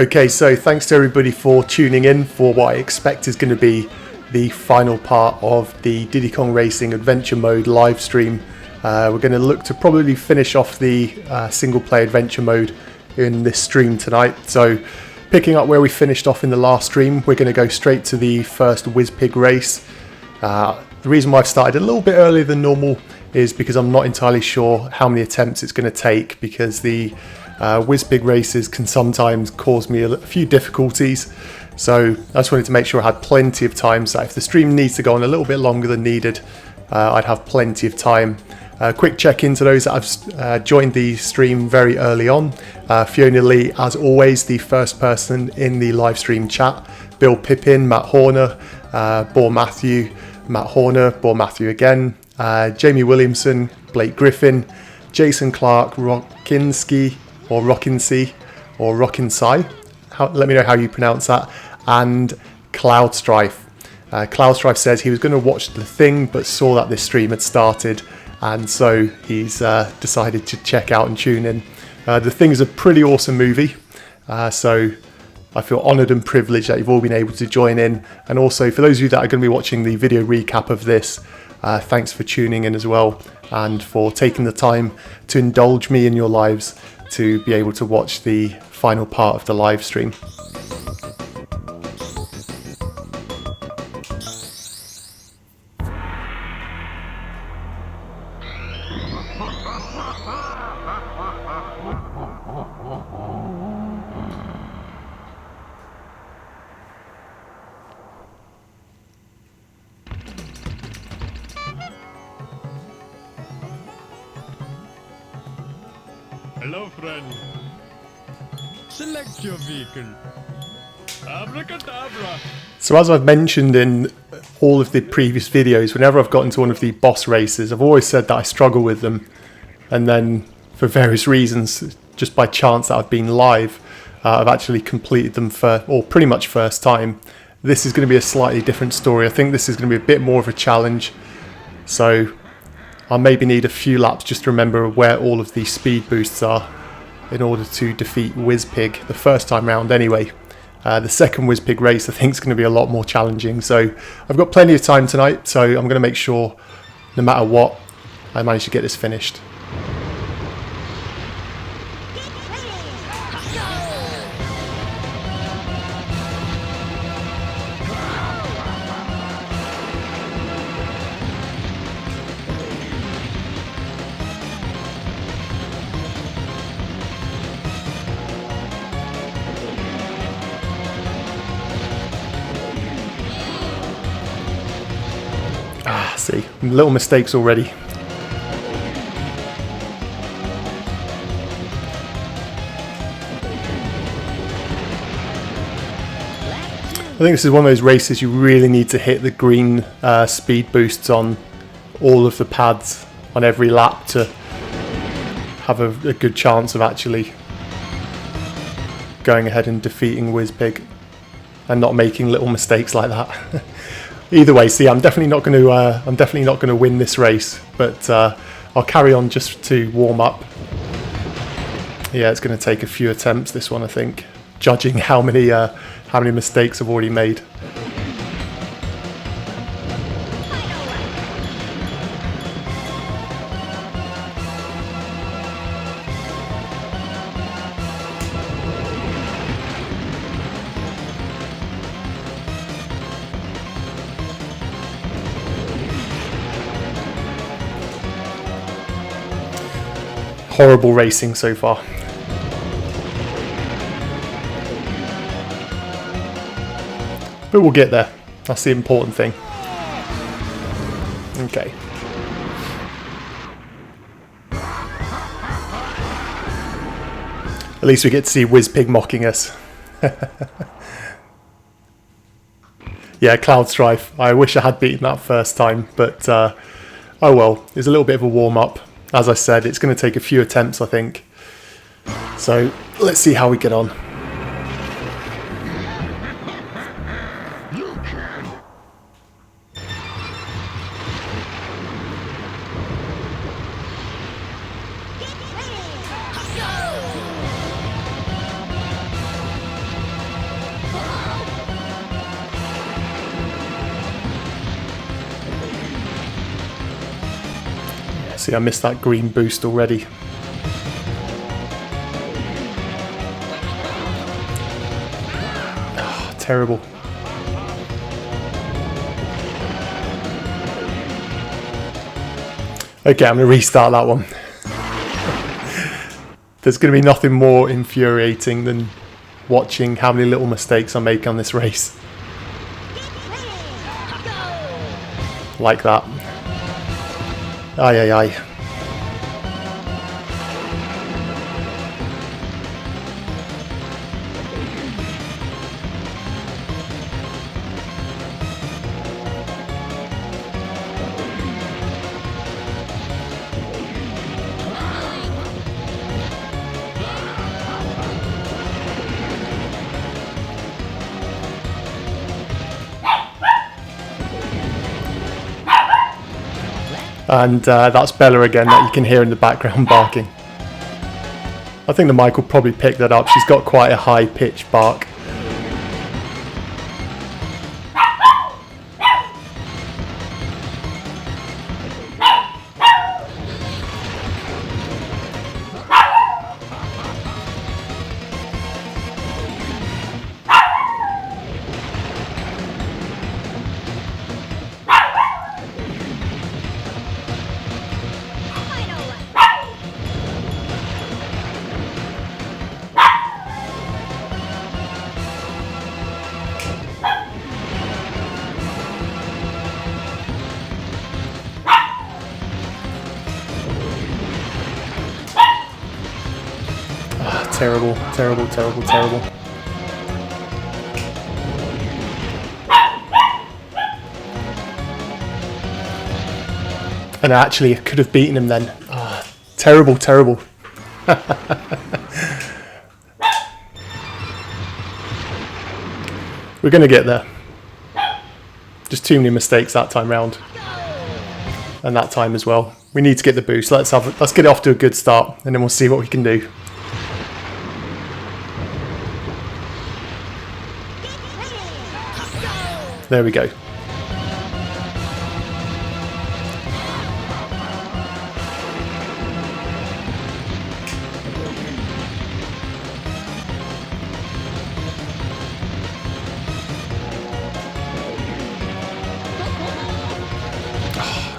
Okay, so thanks to everybody for tuning in for what I expect is going to be the final part of the Diddy Kong Racing Adventure Mode live stream. We're going to look to probably finish off the single player adventure mode in this stream tonight. So picking up where we finished off in the last stream, we're going to go straight to the first Wizpig race. The reason why I've started a little bit earlier than normal is because I'm not entirely sure how many attempts it's going to take, because the Wizpig races can sometimes cause me a few difficulties. So I just wanted to make sure I had plenty of time, so if the stream needs to go on a little bit longer than needed, I'd have plenty of time. Quick check in to those that have joined the stream very early on. Fiona Lee, as always, the first person in the live stream chat. Bill Pippin, Matt Horner, Boar Matthew, Matt Horner, Boar Matthew again, Jamie Williamson, Blake Griffin, Jason Clark, Rockinsky, or Rockinsey, or Rockinsai. Let me know how you pronounce that. And Cloud Strife. Cloud Strife says he was going to watch The Thing, but saw that this stream had started, and so he's decided to check out and tune in. The Thing is a pretty awesome movie, so I feel honoured and privileged that you've all been able to join in. And also, for those of you that are going to be watching the video recap of this, thanks for tuning in as well, and for taking the time to indulge me in your lives to be able to watch the final part of the live stream. Hello, friend. Select your vehicle. Abracadabra. So as I've mentioned in all of the previous videos, whenever I've gotten to one of the boss races, I've always said that I struggle with them. And then for various reasons, just by chance that I've been live, I've actually completed them pretty much first time. This is going to be a slightly different story. I think this is going to be a bit more of a challenge. So I'll maybe need a few laps just to remember where all of the speed boosts are in order to defeat Wizpig the first time round anyway. The second Wizpig race I think is going to be a lot more challenging, so I've got plenty of time tonight, so I'm going to make sure no matter what I manage to get this finished. See, little mistakes already. I think this is one of those races you really need to hit the green speed boosts on all of the pads on every lap to have a good chance of actually going ahead and defeating Wizpig and not making little mistakes like that. Either way, see, I'm definitely not going to win this race, but I'll carry on just to warm up. Yeah, it's going to take a few attempts, this one, I think, judging how many mistakes I've already made. Horrible racing so far. But we'll get there. That's the important thing. Okay. At least we get to see Wizpig mocking us. Yeah, Cloud Strife. I wish I had beaten that first time, but oh well. It's a little bit of a warm-up. As I said, it's going to take a few attempts, I think. So let's see how we get on. See, I missed that green boost already. Oh, terrible. Okay, I'm going to restart that one. There's going to be nothing more infuriating than watching how many little mistakes I make on this race. Like that. Aye, aye, aye. And that's Bella again that you can hear in the background barking. I think the mic will probably pick that up. She's got quite a high pitched bark. Terrible, terrible, terrible, terrible. And actually, I could have beaten him then. Oh, terrible, terrible. We're going to get there. Just too many mistakes that time round. And that time as well. We need to get the boost. Let's get it off to a good start, and then we'll see what we can do. There we go.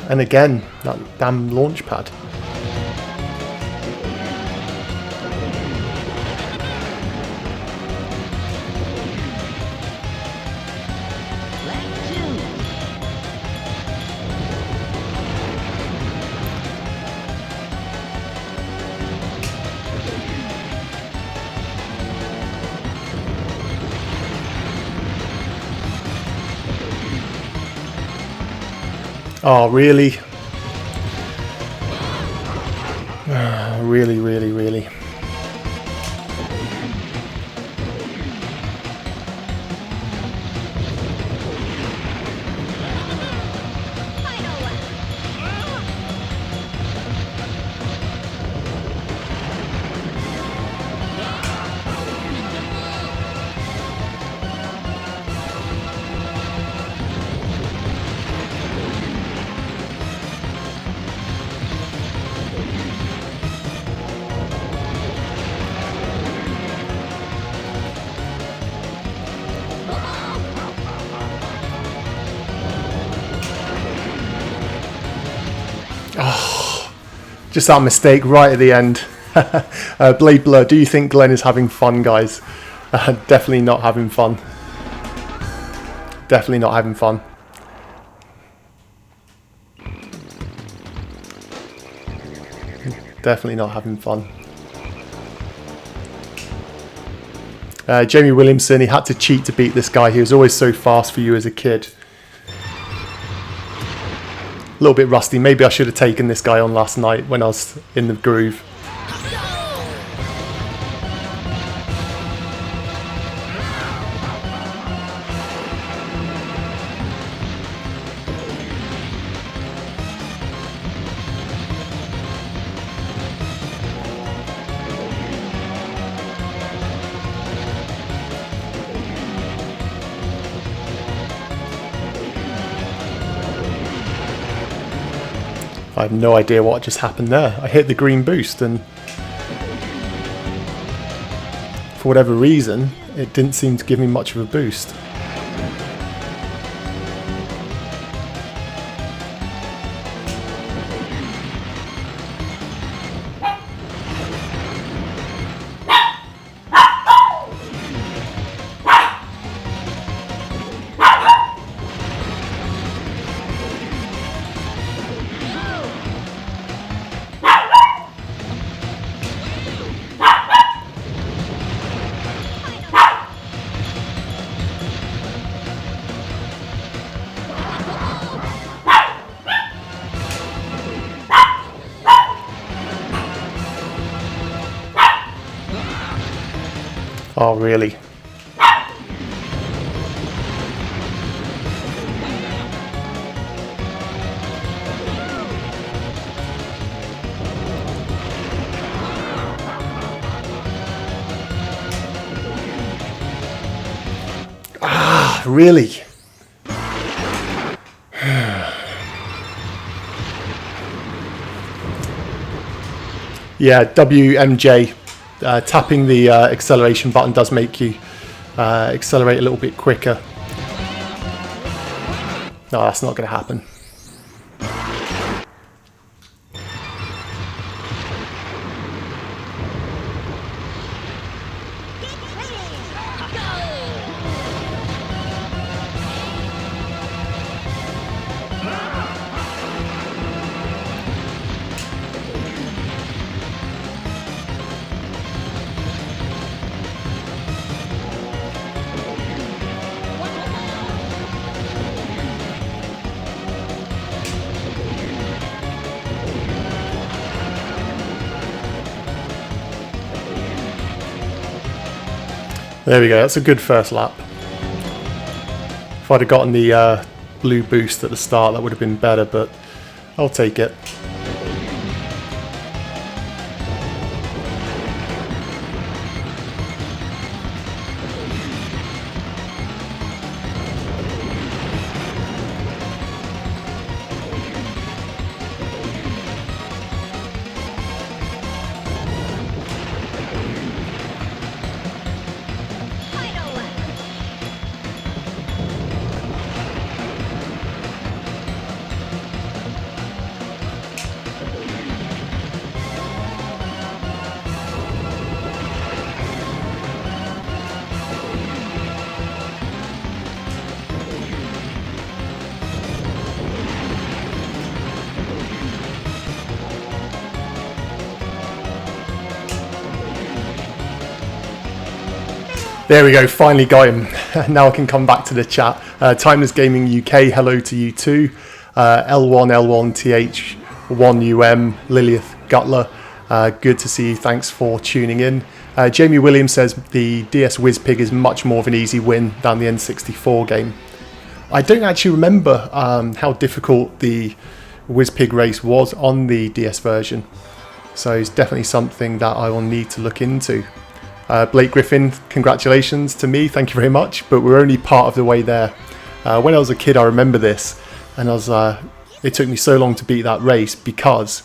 And again, that damn launch pad. Oh, really? Really, really, really. Oh, just that mistake right at the end. Blade Blur, do you think Glenn is having fun, guys? Definitely not having fun. Definitely not having fun. Definitely not having fun. Jamie Williamson, he had to cheat to beat this guy. He was always so fast for you as a kid. A little bit rusty. Maybe I should have taken this guy on last night when I was in the groove. I have no idea what just happened there. I hit the green boost and for whatever reason it didn't seem to give me much of a boost. Oh, really? Ah, really? Yeah, WMJ. Tapping the acceleration button does make you accelerate a little bit quicker. No, that's not going to happen. There we go, that's a good first lap. If I'd have gotten the blue boost at the start, that would have been better, but I'll take it. There we go, finally got him. Now I can come back to the chat. Timeless Gaming UK, hello to you too. L1L1TH1UM, Lilith Gutler, good to see you, thanks for tuning in. Jamie Williams says the DS Wizpig is much more of an easy win than the N64 game. I don't actually remember how difficult the Wizpig race was on the DS version, so it's definitely something that I will need to look into. Blake Griffin, congratulations to me, thank you very much, but we're only part of the way there. When I was a kid, I remember this, and it took me so long to beat that race because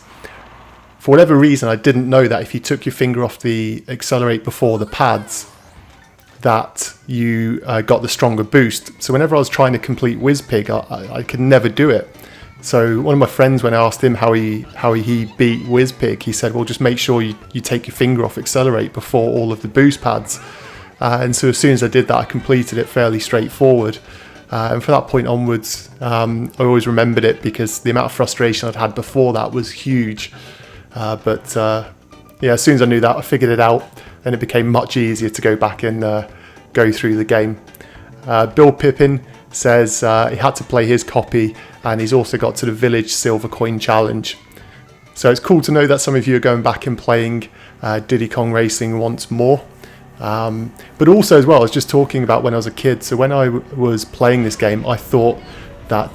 for whatever reason I didn't know that if you took your finger off the accelerate before the pads that you got the stronger boost. So whenever I was trying to complete Wizpig, I could never do it. So one of my friends, when I asked him how he beat Wizpig, he said, well, just make sure you take your finger off accelerate before all of the boost pads. And so as soon as I did that, I completed it fairly straightforward. And from that point onwards, I always remembered it because the amount of frustration I'd had before that was huge. But as soon as I knew that, I figured it out, and it became much easier to go back and go through the game. Bill Pippin says he had to play his copy, and he's also got to the Village Silver Coin Challenge. So it's cool to know that some of you are going back and playing Diddy Kong Racing once more. But also as well, I was just talking about when I was a kid. So when I was playing this game, I thought that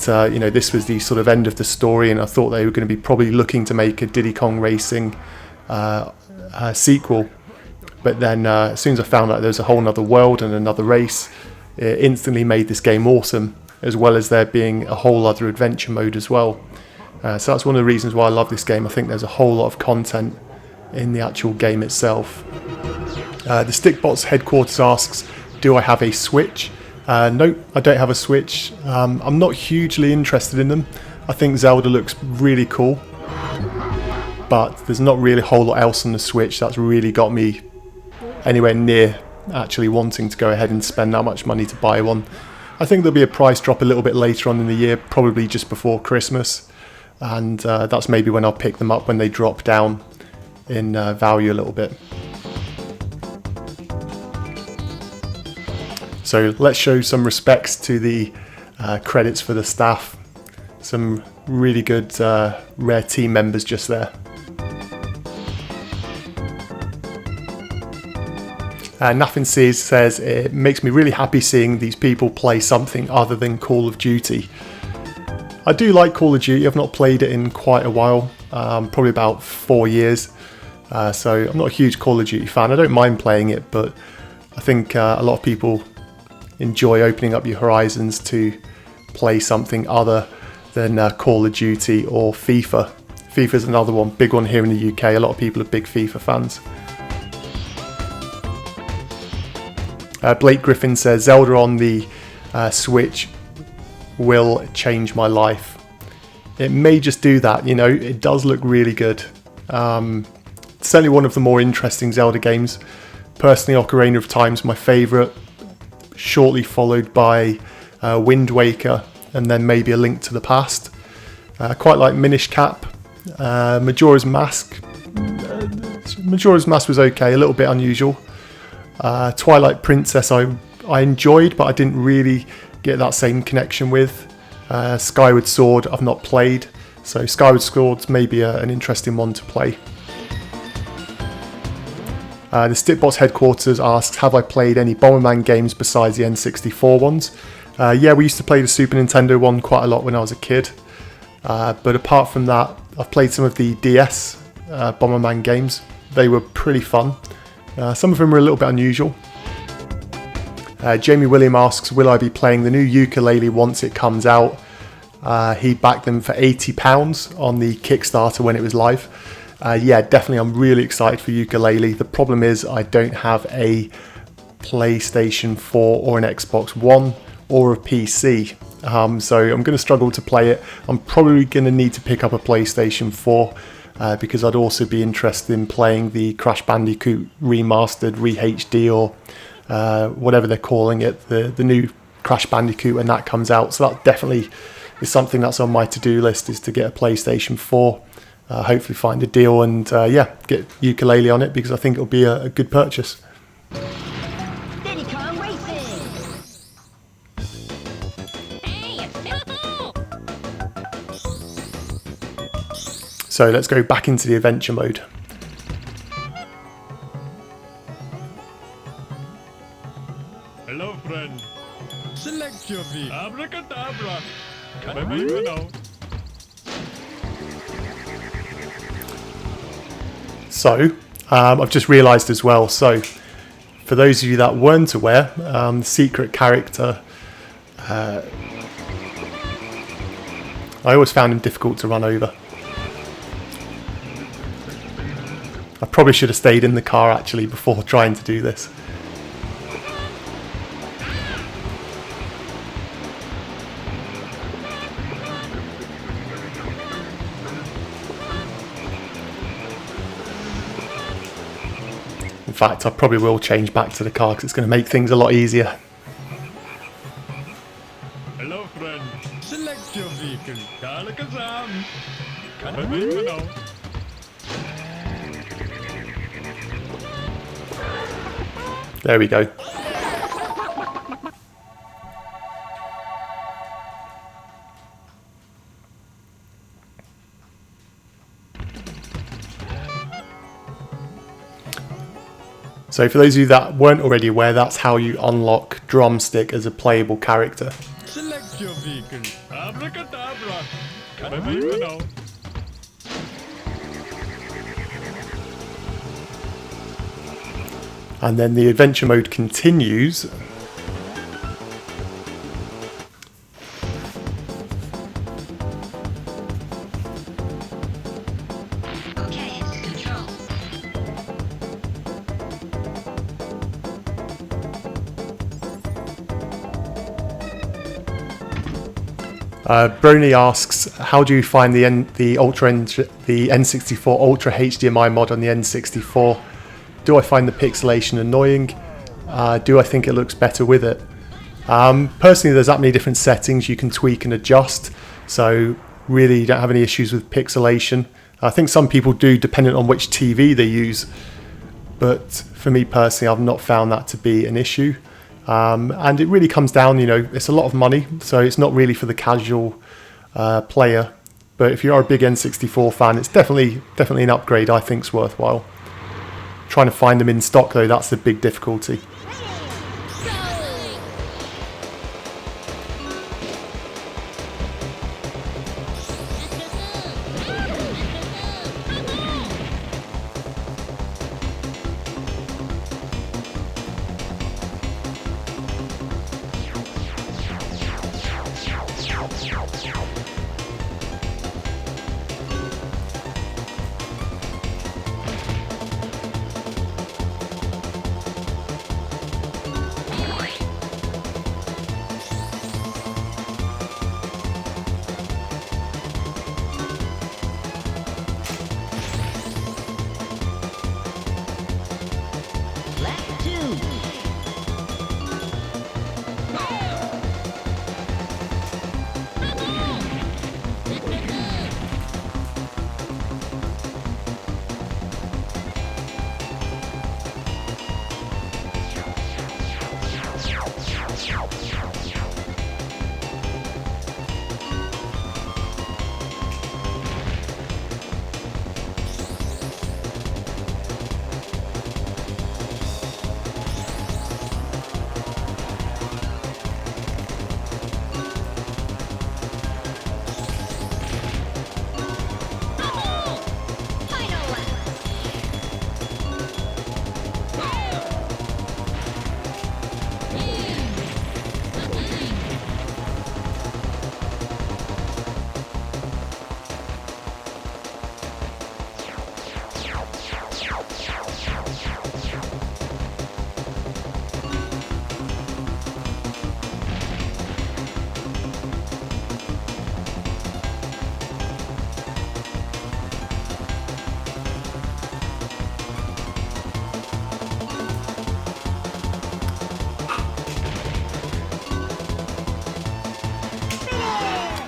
this was the sort of end of the story, and I thought they were going to be probably looking to make a Diddy Kong Racing sequel. But then as soon as I found out there was a whole other world and another race, it instantly made this game awesome, as well as there being a whole other adventure mode as well. So that's one of the reasons why I love this game. I think there's a whole lot of content in the actual game itself. The Stickbots Headquarters asks, do I have a Switch? No, I don't have a Switch. I'm not hugely interested in them. I think Zelda looks really cool, but there's not really a whole lot else on the Switch that's really got me anywhere near actually wanting to go ahead and spend that much money to buy one. I think there'll be a price drop a little bit later on in the year, probably just before Christmas, and that's maybe when I'll pick them up when they drop down in value a little bit. So let's show some respects to the credits for the staff. Some really good rare team members just there. Nothing says, it makes me really happy seeing these people play something other than Call of Duty. I do like Call of Duty. I've not played it in quite a while, probably about 4 years. So I'm not a huge Call of Duty fan. I don't mind playing it, but I think a lot of people enjoy opening up your horizons to play something other than Call of Duty or FIFA. FIFA's another one, big one here in the UK. A lot of people are big FIFA fans. Blake Griffin says, Zelda on the Switch will change my life. It may just do that, you know, it does look really good. Certainly one of the more interesting Zelda games. Personally, Ocarina of Time's my favourite, shortly followed by Wind Waker, and then maybe A Link to the Past. Quite like Minish Cap. Majora's Mask. Majora's Mask was okay, a little bit unusual. Twilight Princess I enjoyed, but I didn't really get that same connection with. Skyward Sword I've not played, so Skyward Sword's maybe an interesting one to play. The Stickbots Headquarters asks, have I played any Bomberman games besides the N64 ones? Yeah, we used to play the Super Nintendo one quite a lot when I was a kid. But apart from that, I've played some of the DS Bomberman games. They were pretty fun. Some of them were a little bit unusual. Jamie William asks, will I be playing the new ukulele once it comes out? He backed them for £80 on the Kickstarter when it was live. Yeah, definitely, I'm really excited for ukulele. The problem is I don't have a PlayStation 4 or an Xbox One or a PC. So I'm going to struggle to play it. I'm probably going to need to pick up a PlayStation 4 because I'd also be interested in playing the Crash Bandicoot remastered, re-HD, or whatever they're calling it, the new Crash Bandicoot when that comes out. So that definitely is something that's on my to-do list, is to get a PlayStation 4. Hopefully find a deal and yeah, get ukulele on it, because I think it'll be a good purchase. Diddy Kong Racing. Hey, So let's go back into the adventure mode. Hello, friend. Select your vehicle. Abracadabra. Can now? So, I've just realised as well, so for those of you that weren't aware, the secret character, I always found him difficult to run over. I probably should have stayed in the car actually before trying to do this. In fact, I probably will change back to the car because it's going to make things a lot easier. Hello, friend. Select your vehicle. Kalakazam. Can now? There we go. So for those of you that weren't already aware, that's how you unlock Drumstick as a playable character. Select your vehicle. Abracadabra. Can now? And then the adventure mode continues. Brony asks, how do you find the N64 Ultra HDMI mod on the N64? Do I find the pixelation annoying? Do I think it looks better with it? Personally, there's that many different settings you can tweak and adjust, so really you don't have any issues with pixelation. I think some people do, depending on which TV they use, but for me personally, I've not found that to be an issue. And it really comes down, it's a lot of money, so it's not really for the casual player. But if you are a big N64 fan, it's definitely an upgrade I think is worthwhile. Trying to find them in stock though, that's the big difficulty.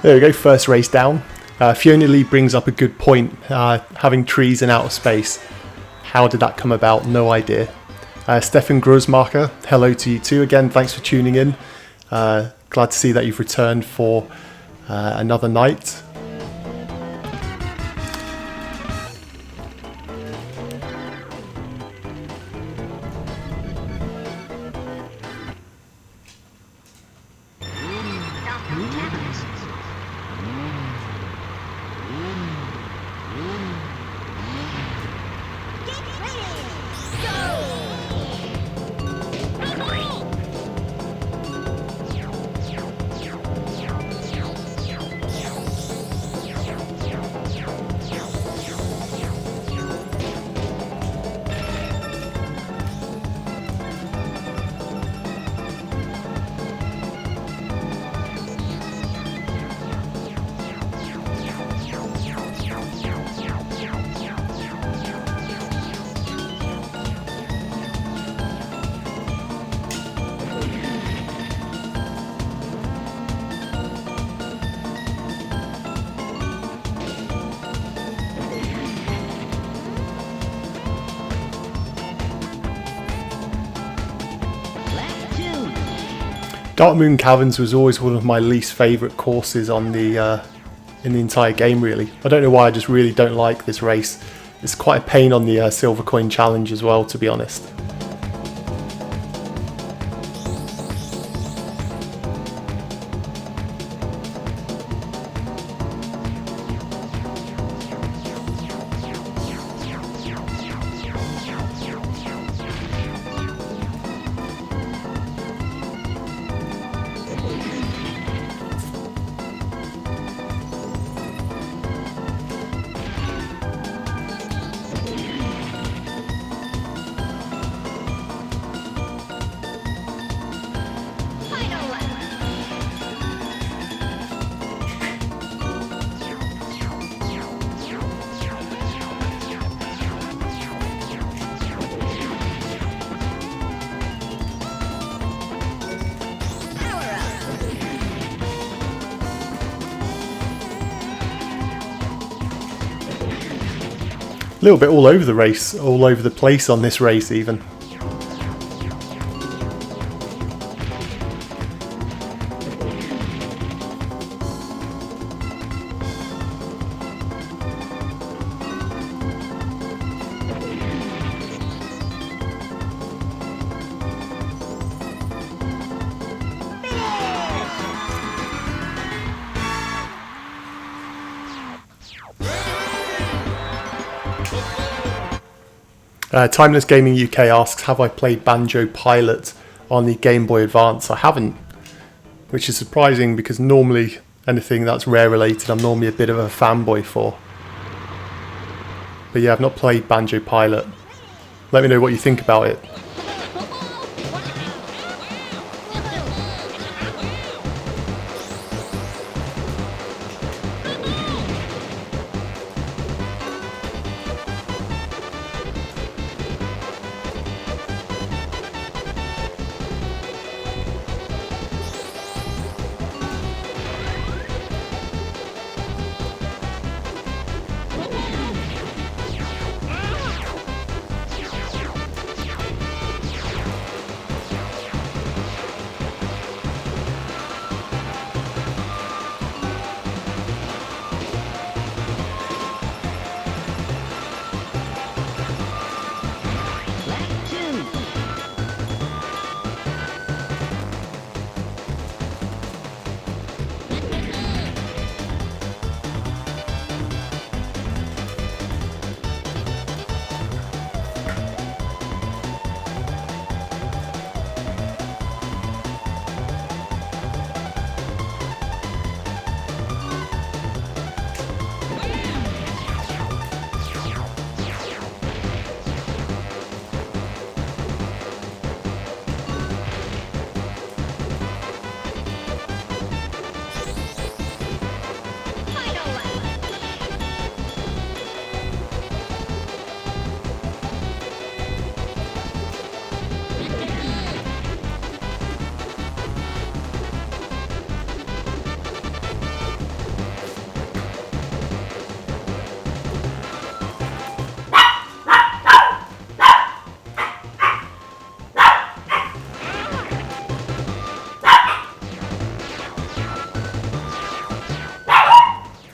There we go, first race down. Fiona Lee brings up a good point, having trees in outer space. How did that come about? No idea. Stefan Grosmacher, hello to you too. Again, thanks for tuning in. Glad to see that you've returned for another night. Dark Moon Caverns was always one of my least favourite courses on the in the entire game, really. I don't know why, I just really don't like this race. It's quite a pain on the Silver Coin Challenge as well, to be honest. A little bit all over the race, all over the place on this race even. Timeless Gaming UK asks, have I played Banjo Pilot on the Game Boy Advance? I haven't, which is surprising because normally anything that's Rare related I'm normally a bit of a fanboy for. But yeah, I've not played Banjo Pilot. Let me know what you think about it.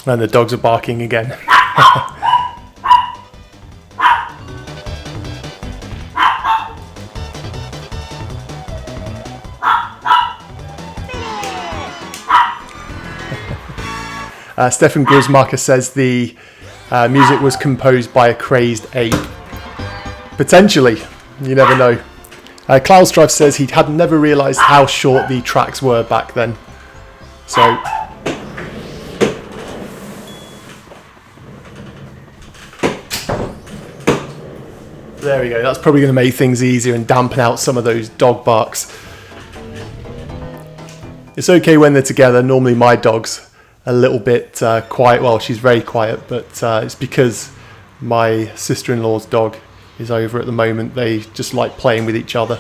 And the dogs are barking again. Stefan Gruzmarker says the music was composed by a crazed ape. Potentially, you never know. Cloudstrife says he had never realised how short the tracks were back then. So there we go, that's probably going to make things easier and dampen out some of those dog barks. It's okay when they're together. Normally my dog's a little bit quiet. Well, she's very quiet, but it's because my sister-in-law's dog is over at the moment. They just like playing with each other.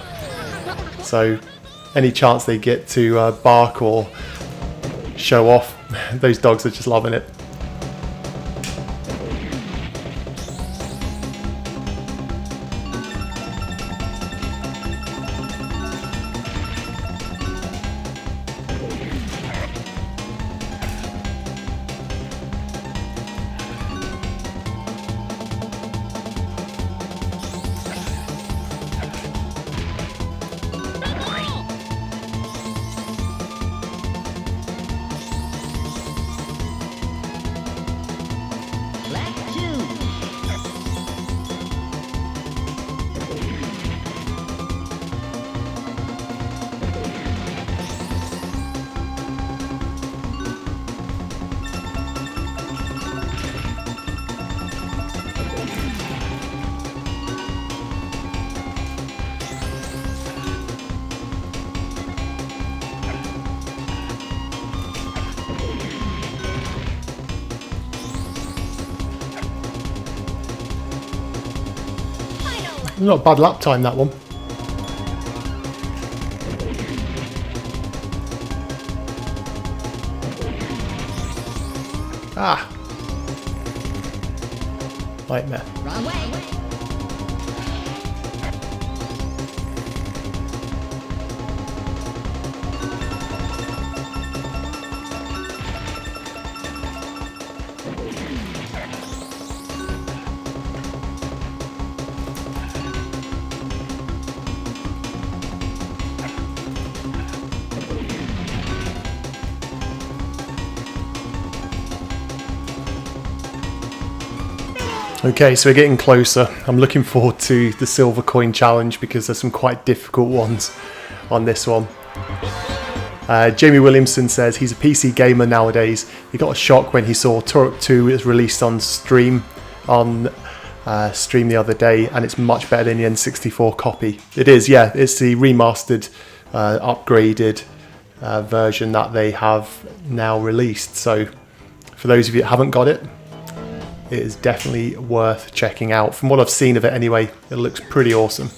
So any chance they get to bark or show off, those dogs are just loving it. Not a bad lap time, that one. Nightmare. Wrong way. Okay, so we're getting closer. I'm looking forward to the silver coin challenge because there's some quite difficult ones on this one. Jamie Williamson says he's a PC gamer nowadays. He got a shock when he saw Turok 2 is released on stream the other day, and it's much better than the N64 copy. It is, yeah. It's the remastered, upgraded version that they have now released. So for those of you that haven't got it, it is definitely worth checking out. From what I've seen of it anyway, it looks pretty awesome.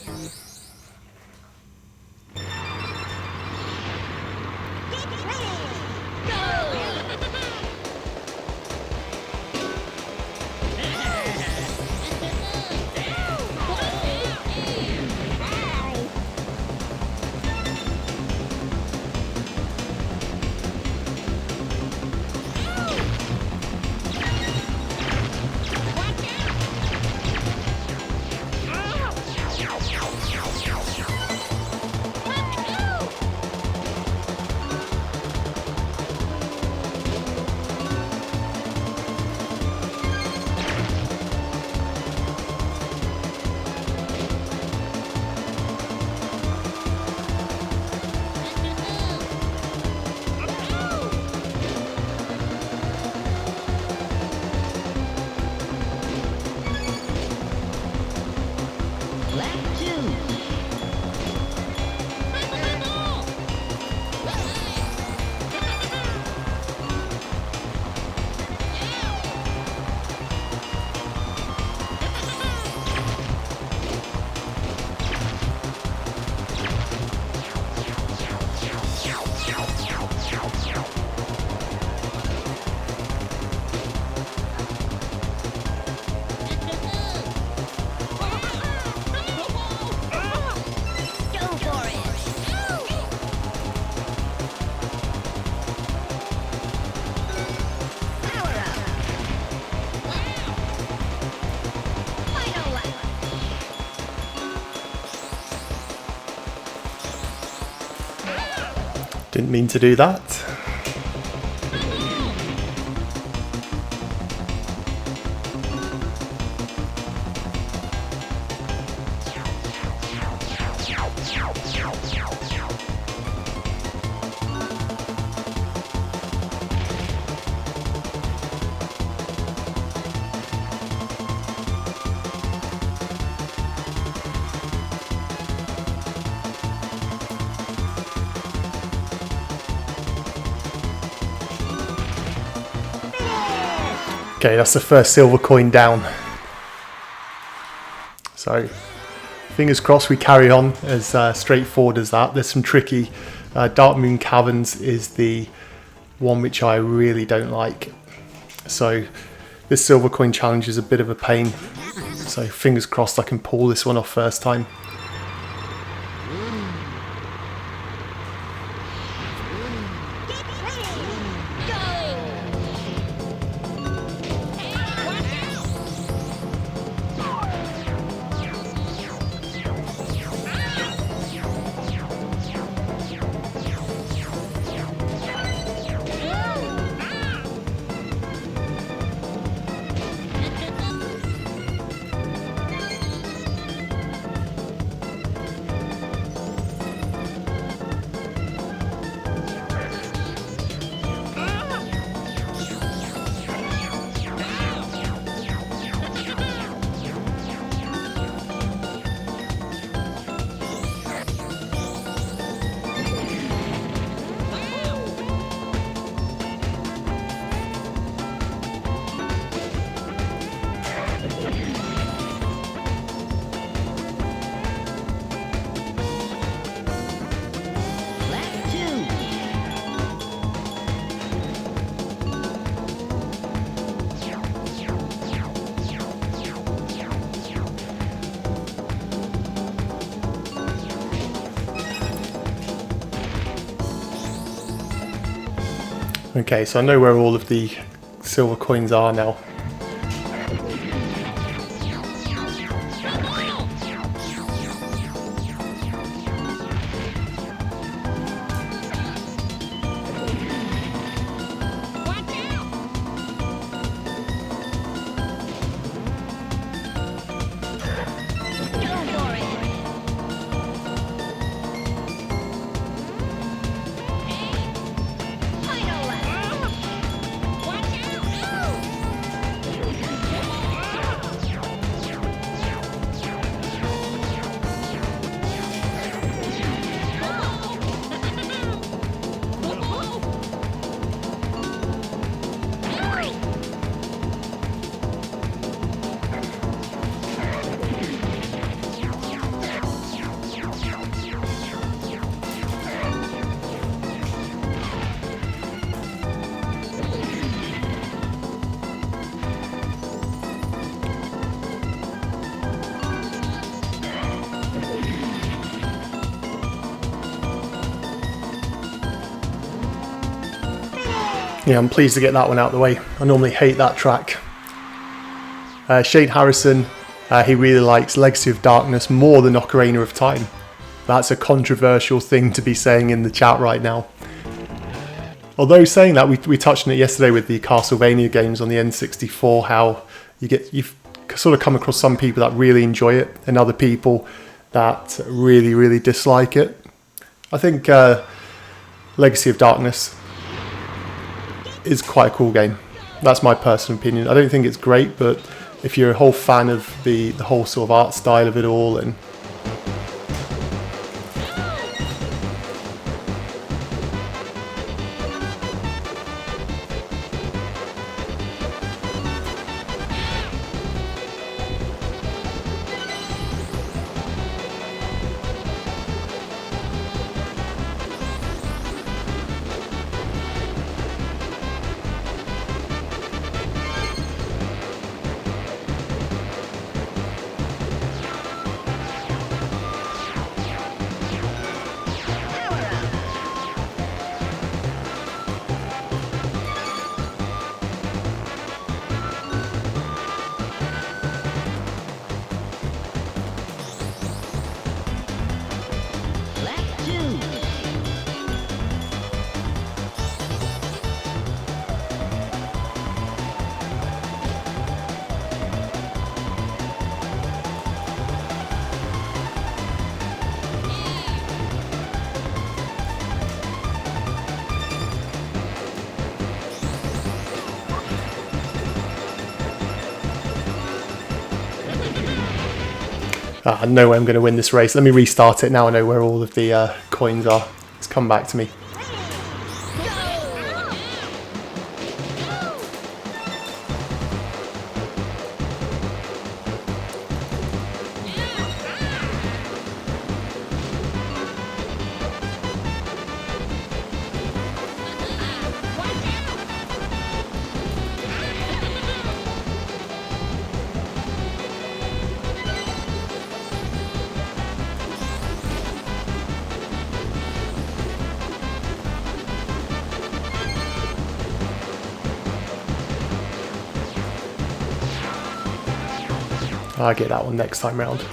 Didn't mean to do that. Okay, that's the first silver coin down. So, fingers crossed we carry on as straightforward as that. There's some tricky. Dark Moon Caverns is the one which I really don't like. So, this silver coin challenge is a bit of a pain. So, fingers crossed I can pull this one off first time. Okay, so I know where all of the silver coins are now. Yeah, I'm pleased to get that one out of the way. I normally hate that track. Shane Harrison, he really likes Legacy of Darkness more than Ocarina of Time. That's a controversial thing to be saying in the chat right now. Although saying that, we touched on it yesterday with the Castlevania games on the N64, how you've sort of come across some people that really enjoy it and other people that really, really dislike it. I think Legacy of Darkness is quite a cool game. That's my personal opinion. I don't think it's great, but if you're a whole fan of the whole sort of art style of it all, and I know I'm going to win this race. Let me restart it now. I know where all of the coins are. It's come back to me. I'll get that one next time round.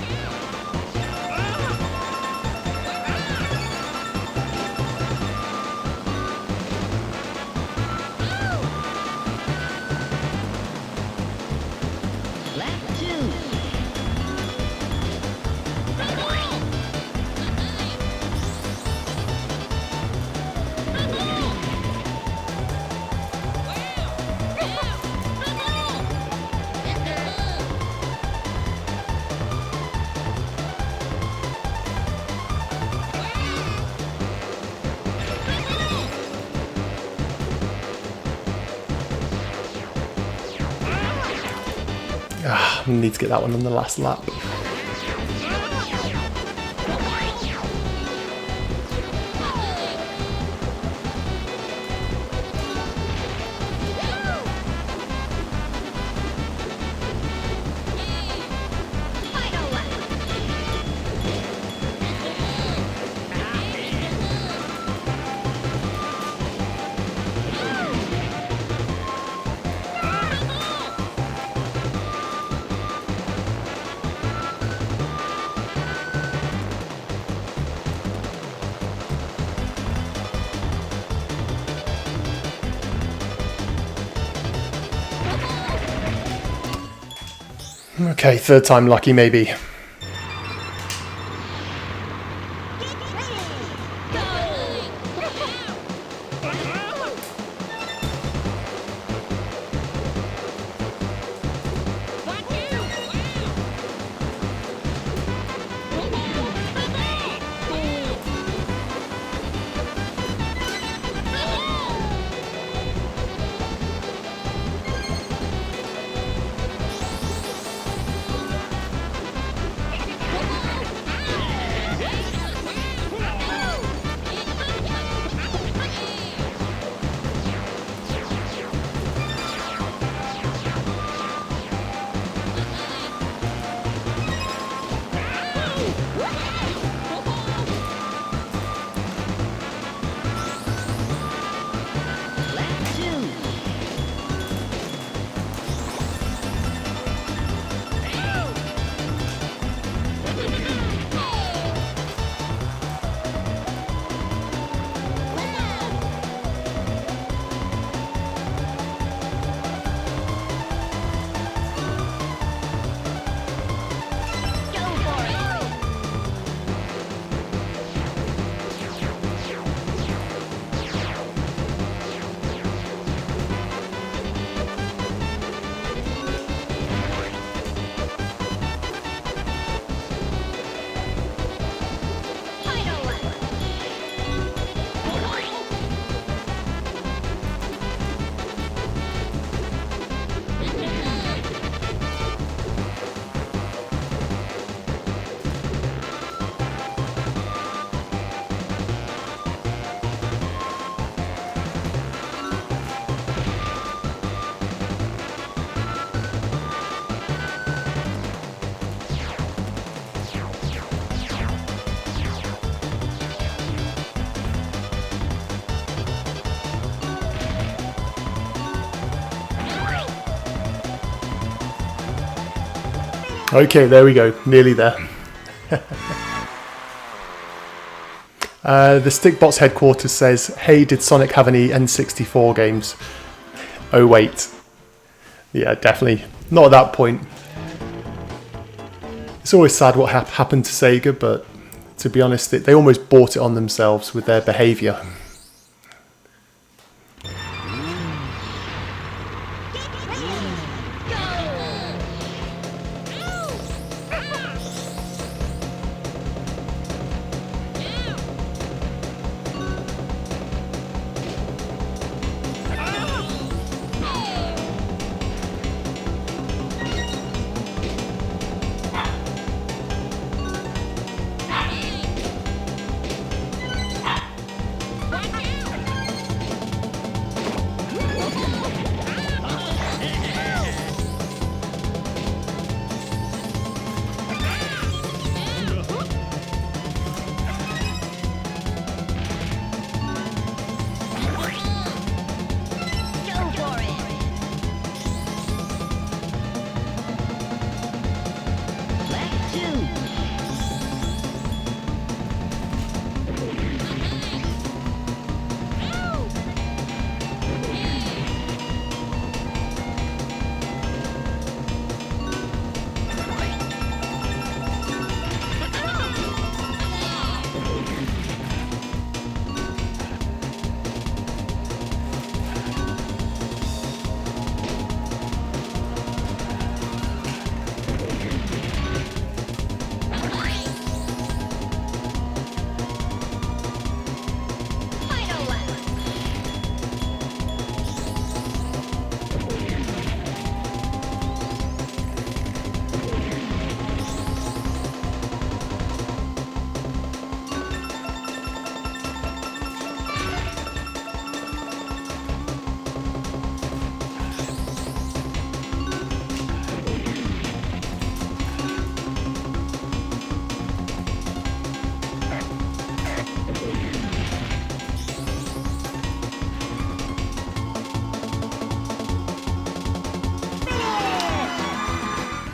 I need to get that one on the last lap. Okay, third time lucky maybe. Okay, there we go, nearly there. The Stickbots headquarters says, hey, did Sonic have any N64 games? Oh wait. Yeah, definitely. Not at that point. It's always sad what happened to Sega, but to be honest, they almost bought it on themselves with their behaviour.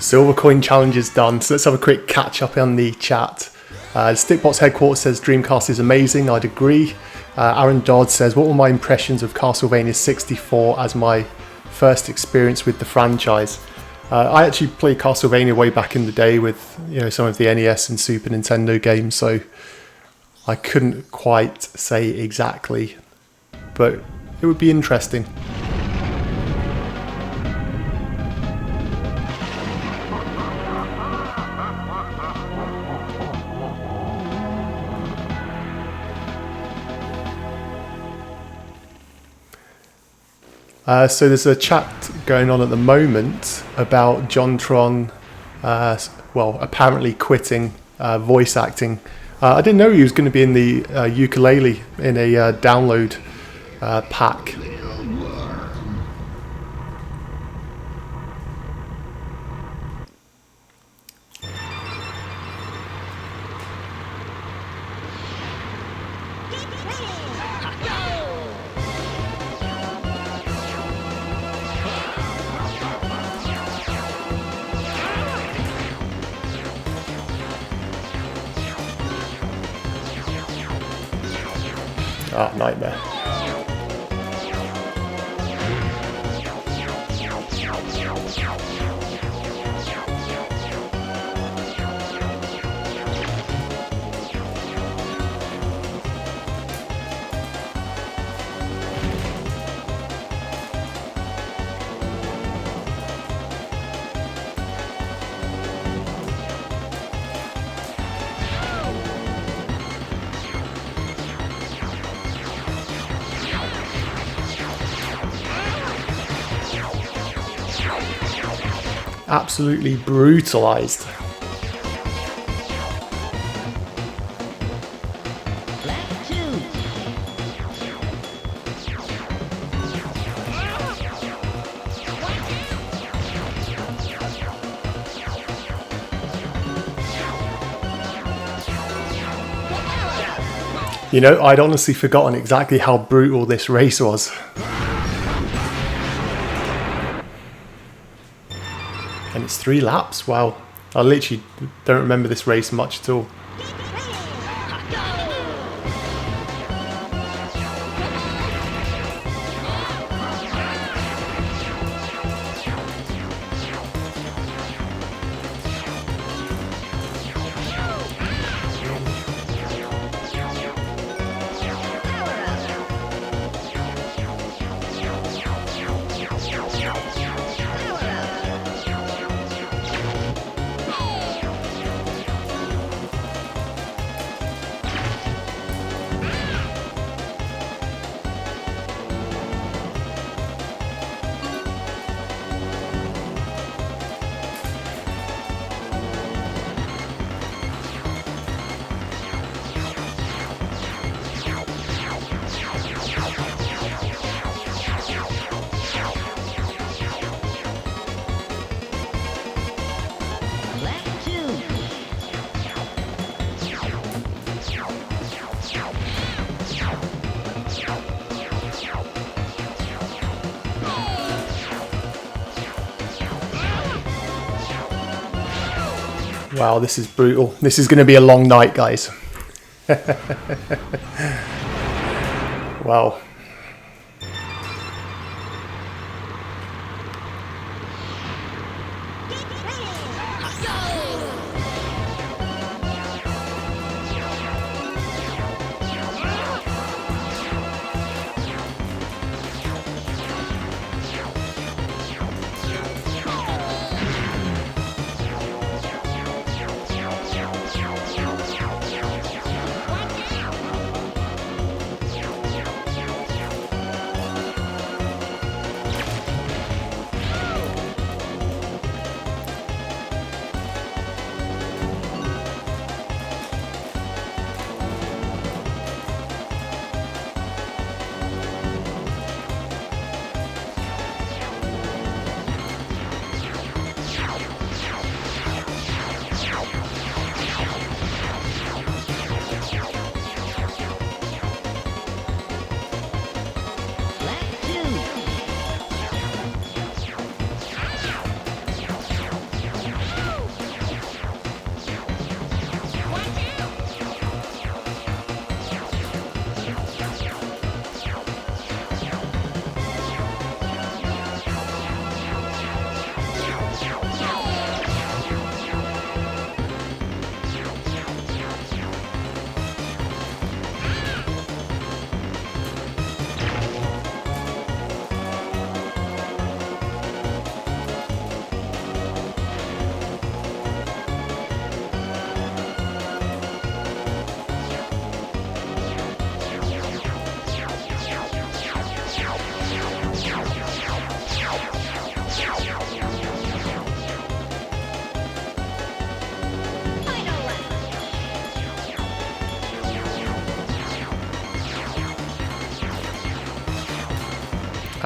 Silver coin challenge is done, so let's have a quick catch up on the chat. Stickbots headquarters says Dreamcast is amazing, I'd agree. Aaron Dodd says, what were my impressions of Castlevania 64 as my first experience with the franchise? I actually played Castlevania way back in the day with, you know, some of the NES and Super Nintendo games, so I couldn't quite say exactly, but it would be interesting. So there's a chat going on at the moment about JonTron, well, apparently quitting voice acting. I didn't know he was going to be in the ukulele in a download pack. Ah, nightmare. Absolutely brutalized. Lap 2. You know, I'd honestly forgotten exactly how brutal this race was. And it's 3 laps? Wow. I literally don't remember this race much at all. Lap 2. Wow, this is brutal. This is going to be a long night, guys. Wow.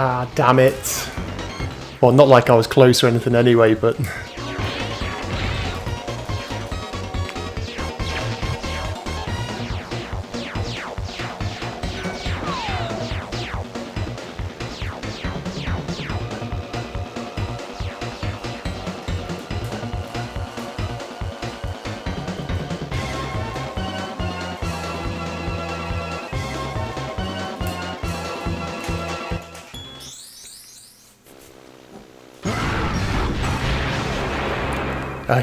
Ah, damn it. Well, not like I was close or anything anyway, but...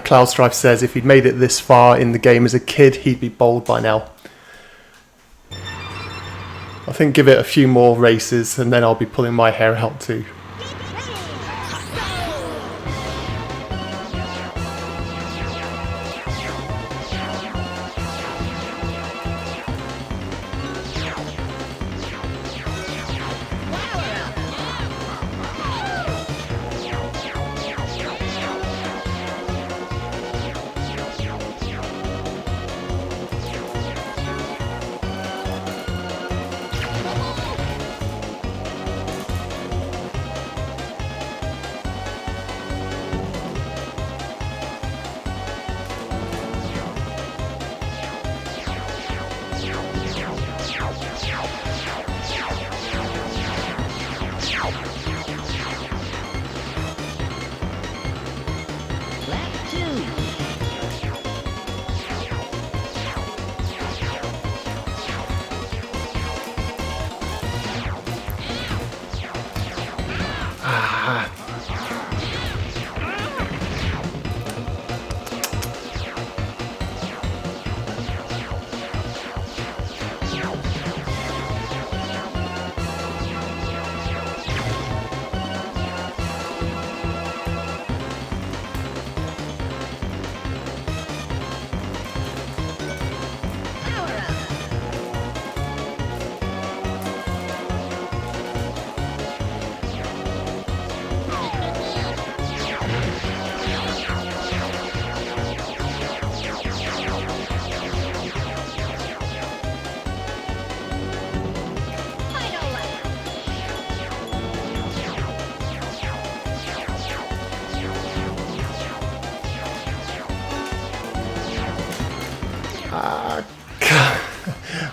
Cloudstrife says if he'd made it this far in the game as a kid, he'd be bowled by now. I think give it a few more races and then I'll be pulling my hair out too. Lap 2. Power up. Final lap.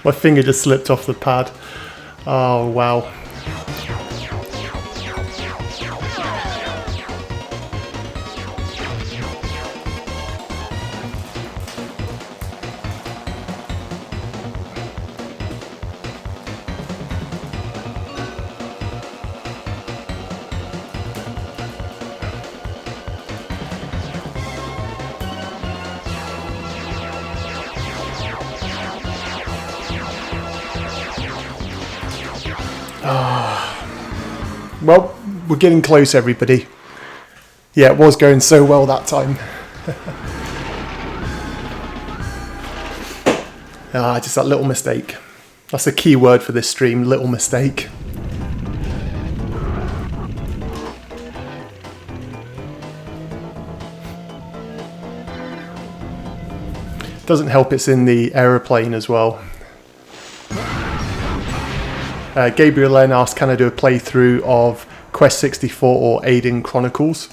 My finger just slipped off the pad. Oh wow. Well, we're getting close, everybody. Yeah, it was going so well that time. Just that little mistake. That's a key word for this stream, little mistake. Doesn't help it's in the aeroplane as well. Gabriel N asked, can I do a playthrough of Quest 64 or Aiden Chronicles?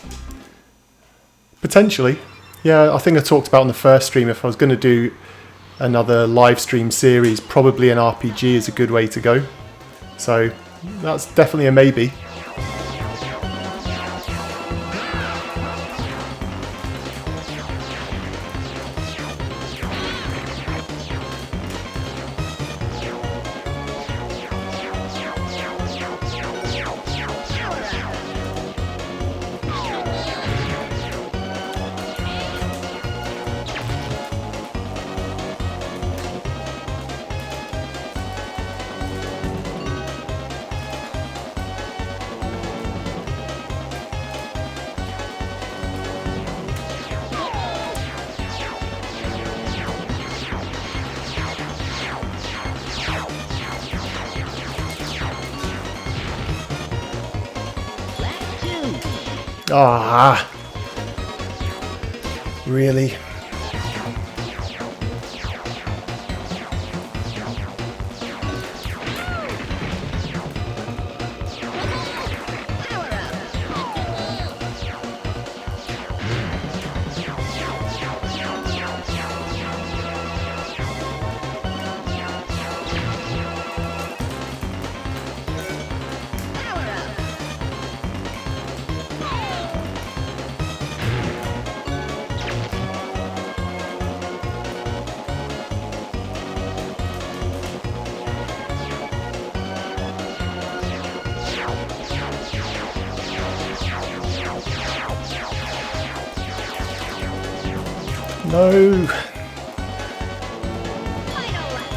Potentially. Yeah, I think I talked about in the first stream, if I was going to do another live stream series, probably an RPG is a good way to go. So that's definitely a maybe. Ah, really? No. Final lap.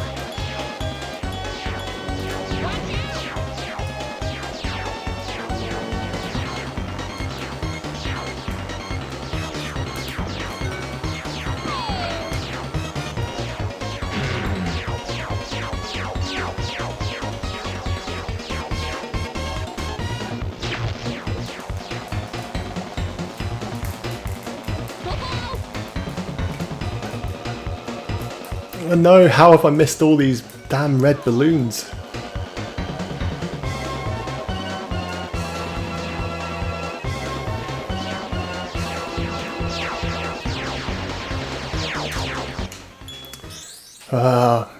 Oh no, how have I missed all these damn red balloons?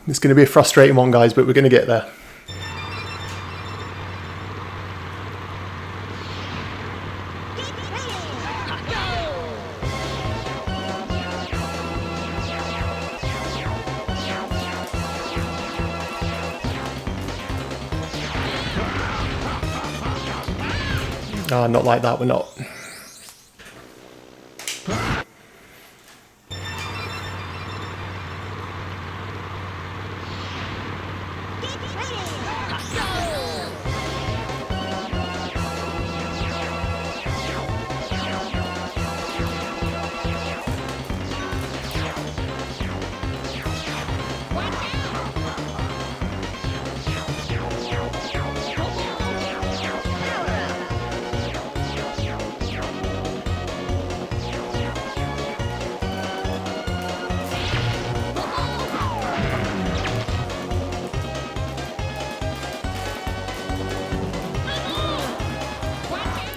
It's going to be a frustrating one, guys, but we're going to get there. Ah, not like that, we're not.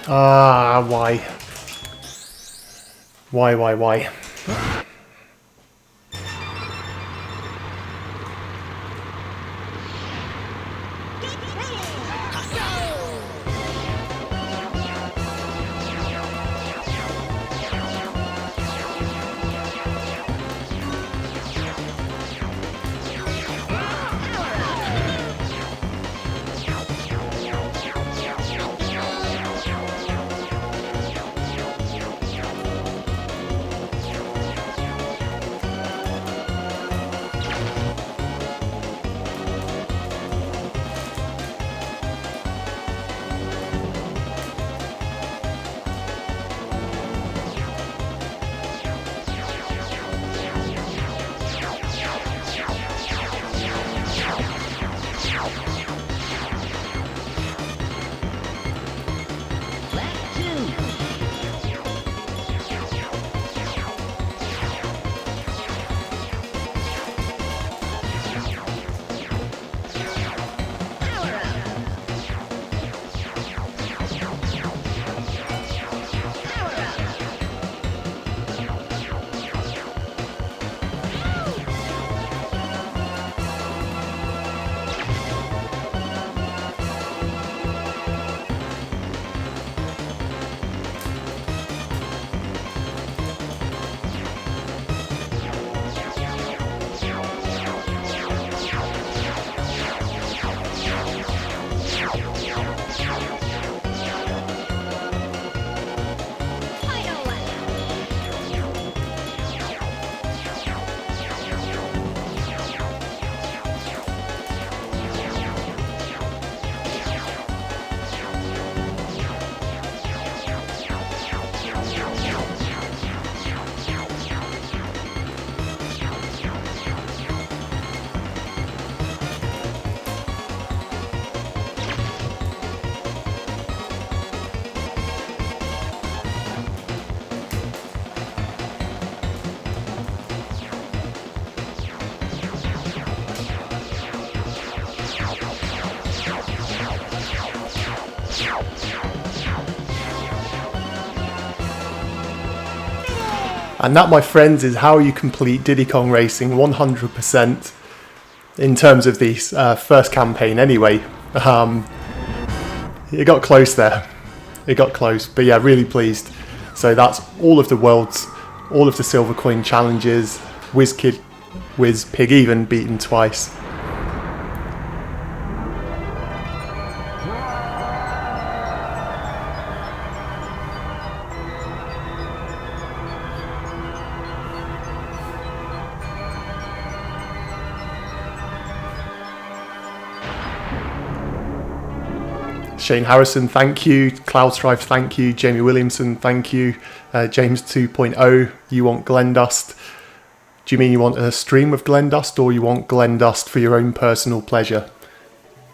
Ah, why? Why? And that, my friends, is how you complete Diddy Kong Racing 100% in terms of the first campaign anyway. It got close there. It got close. But yeah, really pleased. So that's all of the worlds, all of the silver coin challenges, Wizpig even beaten twice. Shane Harrison, thank you. Cloudstrife, thank you. Jamie Williamson, thank you. James 2.0, you want Glendust. Do you mean you want a stream of Glendust, or you want Glendust for your own personal pleasure?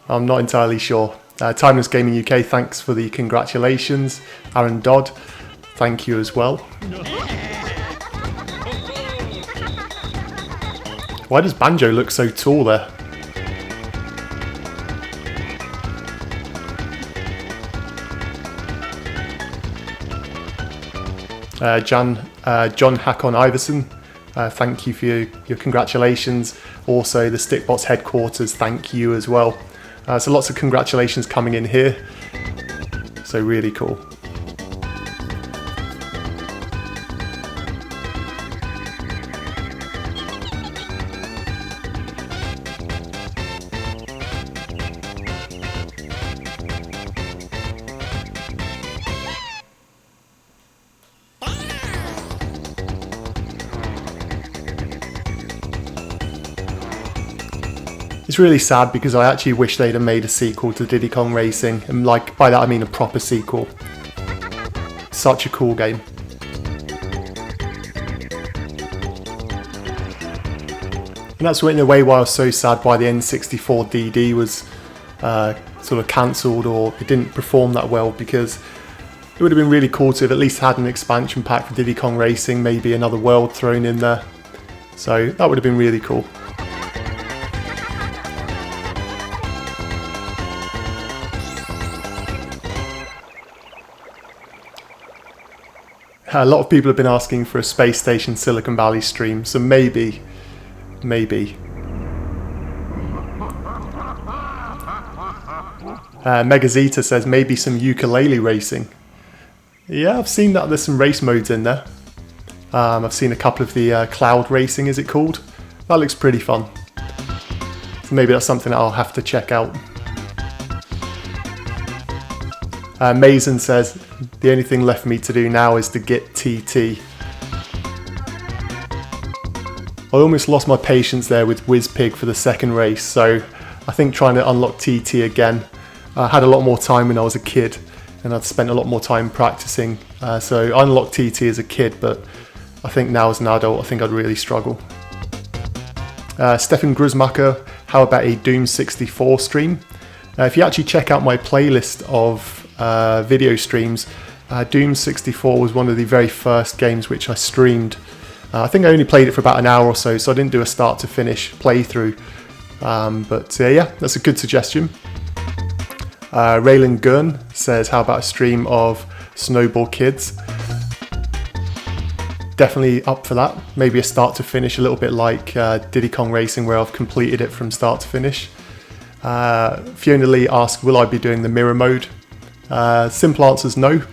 I'm not entirely sure. Timeless Gaming UK, thanks for the congratulations. Aaron Dodd, thank you as well. Why does Banjo look so tall there? John Hackon Iverson, thank you for your congratulations. Also the Stickbots headquarters, thank you as well. So lots of congratulations coming in here. So really cool. It's really sad because I actually wish they'd have made a sequel to Diddy Kong Racing, and like by that I mean a proper sequel. Such a cool game. And that's in a way why I was so sad why the N64 DD was sort of cancelled, or it didn't perform that well, because it would have been really cool to have at least had an expansion pack for Diddy Kong Racing, maybe another world thrown in there. So that would have been really cool. A lot of people have been asking for a Space Station Silicon Valley stream, so maybe. Megazeta says maybe some ukulele racing. Yeah, I've seen that there's some race modes in there. I've seen a couple of the cloud racing, is it called? That looks pretty fun. So maybe that's something that I'll have to check out. Mason says, the only thing left for me to do now is to get TT. I almost lost my patience there with Wizpig for the second race, so I think trying to unlock TT again. I had a lot more time when I was a kid, and I'd spent a lot more time practicing. So I unlocked TT as a kid, but I think now as an adult, I think I'd really struggle. Stefan Gruzmacher, how about a Doom 64 stream? If you actually check out my playlist of video streams, Doom 64 was one of the very first games which I streamed. I think I only played it for about an hour or so, so I didn't do a start to finish playthrough. But yeah, that's a good suggestion. Raylan Gunn says, how about a stream of Snowball Kids? Definitely up for that. Maybe a start to finish, a little bit like Diddy Kong Racing, where I've completed it from start to finish. Fiona Lee asked, will I be doing the mirror mode? Simple answer is no.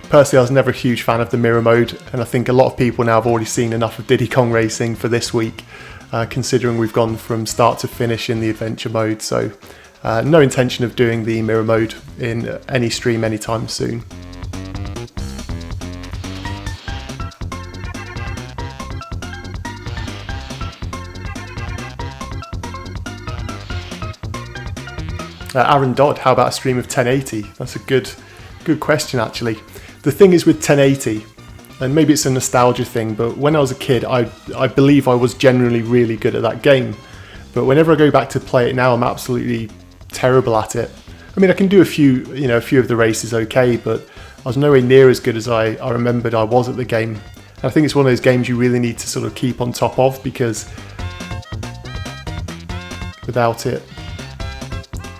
Personally, I was never a huge fan of the mirror mode, and I think a lot of people now have already seen enough of Diddy Kong Racing for this week, considering we've gone from start to finish in the adventure mode. So no intention of doing the mirror mode in any stream anytime soon. Aaron Dodd, how about a stream of 1080? That's a good question actually. The thing is with 1080, and maybe it's a nostalgia thing, but when I was a kid, I believe I was generally really good at that game. But whenever I go back to play it now, I'm absolutely terrible at it. I mean, I can do a few of the races okay, but I was nowhere near as good as I remembered I was at the game. And I think it's one of those games you really need to sort of keep on top of, because without it,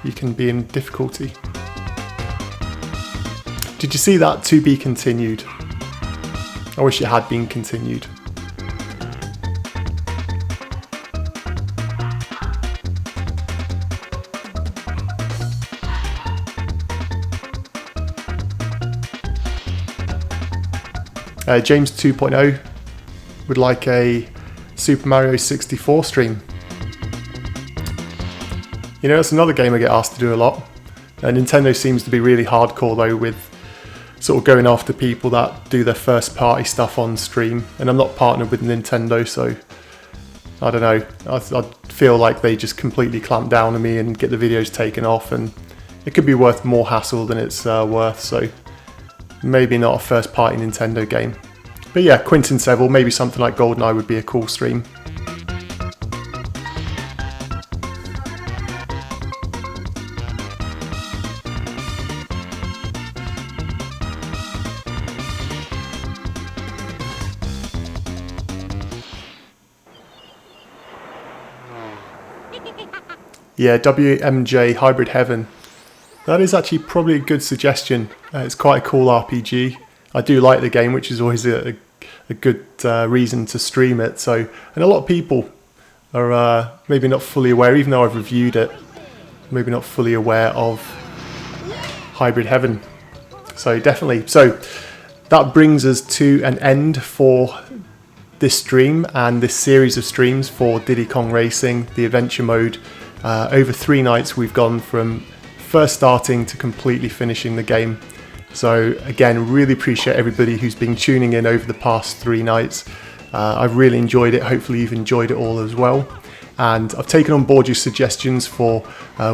you can be in difficulty. Did you see that to be continued? I wish it had been continued. James 2.0 would like a Super Mario 64 stream. You know, that's another game I get asked to do a lot. Nintendo seems to be really hardcore though, with sort of going after people that do their first party stuff on stream. And I'm not partnered with Nintendo, so I don't know. I feel like they just completely clamp down on me and get the videos taken off. And it could be worth more hassle than it's worth, so maybe not a first party Nintendo game. But yeah, Quinton Seville, maybe something like GoldenEye would be a cool stream. Yeah, WMJ Hybrid Heaven. That is actually probably a good suggestion. It's quite a cool RPG. I do like the game, which is always a good reason to stream it. So, and a lot of people are maybe not fully aware, even though I've reviewed it, maybe not fully aware of Hybrid Heaven. So definitely. So that brings us to an end for this stream and this series of streams for Diddy Kong Racing, the adventure mode. Over 3 nights we've gone from first starting to completely finishing the game. So again, really appreciate everybody who's been tuning in over the past 3 nights. I've really enjoyed it. Hopefully you've enjoyed it all as well. And I've taken on board your suggestions for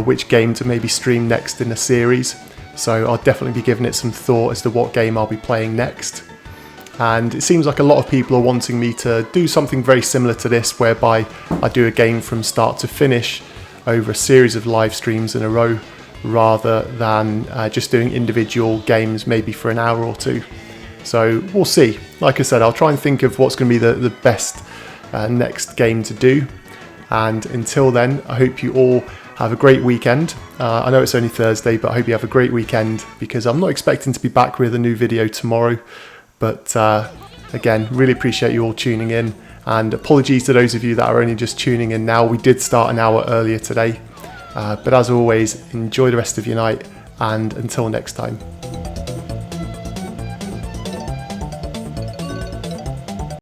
which game to maybe stream next in the series. So I'll definitely be giving it some thought as to what game I'll be playing next. And it seems like a lot of people are wanting me to do something very similar to this, whereby I do a game from start to finish over a series of live streams in a row, rather than just doing individual games maybe for an hour or 2. So we'll see. Like I said, I'll try and think of what's going to be the best next game to do. And until then, I hope you all have a great weekend. I know it's only Thursday, but I hope you have a great weekend, because I'm not expecting to be back with a new video tomorrow. But again, really appreciate you all tuning in. And apologies to those of you that are only just tuning in now. We did start an hour earlier today. But as always, enjoy the rest of your night, and until next time.